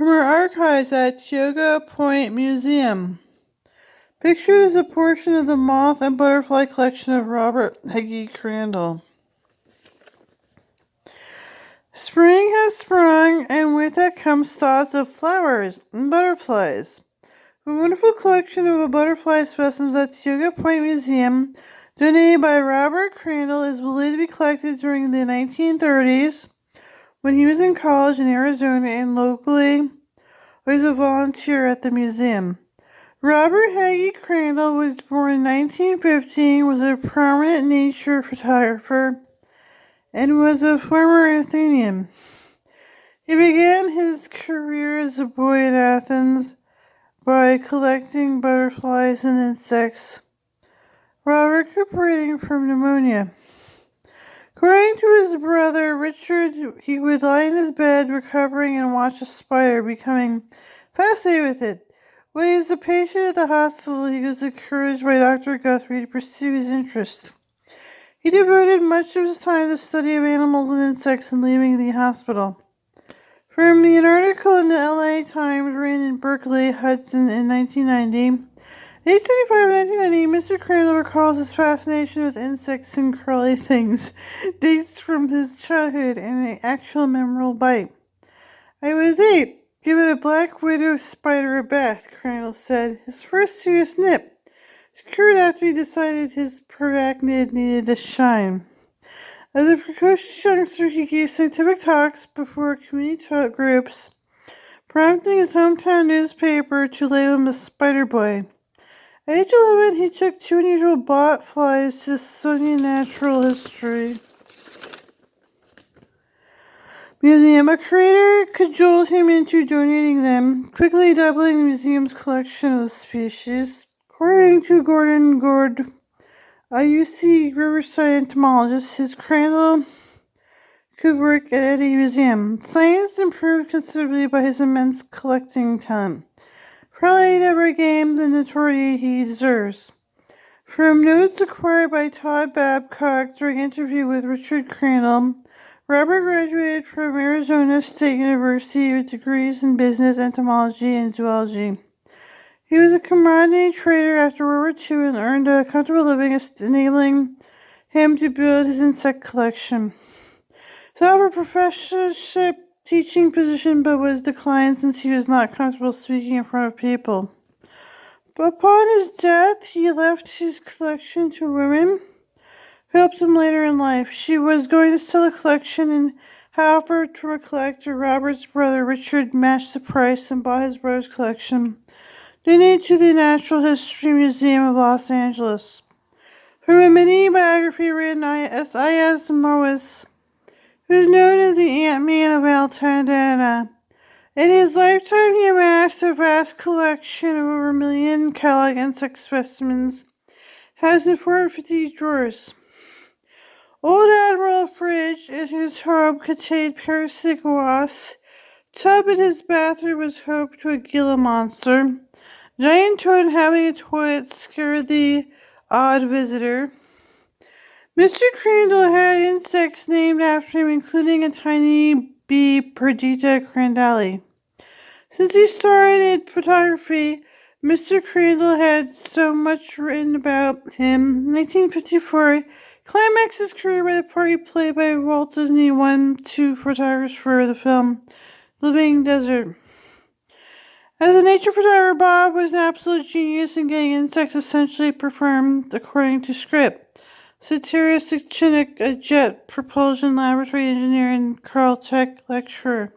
from our archives at Tioga Point Museum. Pictured is a portion of the moth and butterfly collection of Robert Heggie Crandall. Spring has sprung, and with it comes thoughts of flowers and butterflies. A wonderful collection of butterfly specimens at Tioga Point Museum, donated by Robert Crandall, is believed to be collected during the 1930s when he was in college in Arizona and locally was a volunteer at the museum. Robert Heggie Crandall was born in 1915, was a prominent nature photographer, and was a former Athenian. He began his career as a boy in Athens by collecting butterflies and insects while recuperating from pneumonia. According to his brother Richard, he would lie in his bed recovering and watch a spider, becoming fascinated with it. When he was a patient at the hospital, he was encouraged by Dr. Guthrie to pursue his interest. He devoted much of his time to the study of animals and insects and leaving the hospital. From an article in the LA Times written in Berkeley, Hudson in 1990, 1875 and 1990, Mr. Crandall recalls his fascination with insects and crawly things, dates from his childhood, and an actual memorable bite. "I was 8, giving a black widow spider a bath," Crandall said. His first serious nip occurred after he decided his peracnid needed a shine. As a precocious youngster, he gave scientific talks before community groups, prompting his hometown newspaper to label him a spider boy. At age 11, he took 2 unusual bot flies to the Smithsonian Natural History Museum. A curator cajoled him into donating them, quickly doubling the museum's collection of the species. According to Gordon Gord, a UC Riverside entomologist, his Crandall could work at any museum. Science improved considerably by his immense collecting talent. Probably never gained the notoriety he deserves. From notes acquired by Todd Babcock during an interview with Richard Crandall, Robert graduated from Arizona State University with degrees in business, entomology, and zoology. He was a commodity trader after World War II and earned a comfortable living, enabling him to build his insect collection. He offered a professorship teaching position, but was declined since he was not comfortable speaking in front of people. But upon his death, he left his collection to a woman who helped him later in life. She was going to sell the collection and had offered from a collector. Robert's brother Richard matched the price and bought his brother's collection, donated to the Natural History Museum of Los Angeles. From a mini biography written by S.I.S. Morris, who is known as the Ant-Man of Altadena. In his lifetime, he amassed a vast collection of over 1 million catalog insect specimens, has in 450 drawers. Old Admiral Fridge in his home contained parasitic wasps. Tub in his bathroom was home to a Gila monster. Giant toad having a toilet scared the odd visitor. Mr. Crandall had insects named after him, including a tiny bee, Perdita crandalli. Since he started photography, Mr. Crandall had so much written about him. In 1954, climaxed his career by the part he played by Walt Disney, won 2 photographers for the film Living Desert. As a nature photographer, Bob was an absolute genius in getting insects essentially performed according to script. Satiria Sikchinik, a jet propulsion laboratory engineer and Caltech lecturer.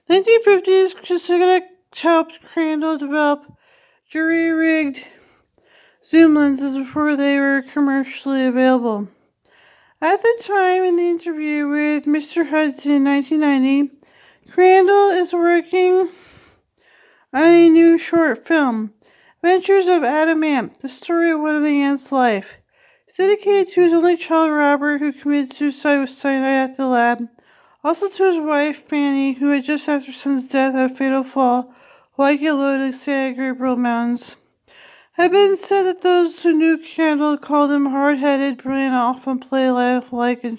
1950s, Sikchinik helped Crandall develop jury-rigged zoom lenses before they were commercially available. At the time, in the interview with Mr. Hudson in 1990, Crandall is working on a new short film, Adventures of Adam Ant, the story of one of the ants' life. It's dedicated to his only child, Robert, who committed suicide with cyanide at the lab. Also to his wife, Fanny, who had just after her son's death had a fatal fall while he loaded San Gabriel Mountains. It had been said that those who knew Crandall called him hard-headed, brilliant, often play lifelike and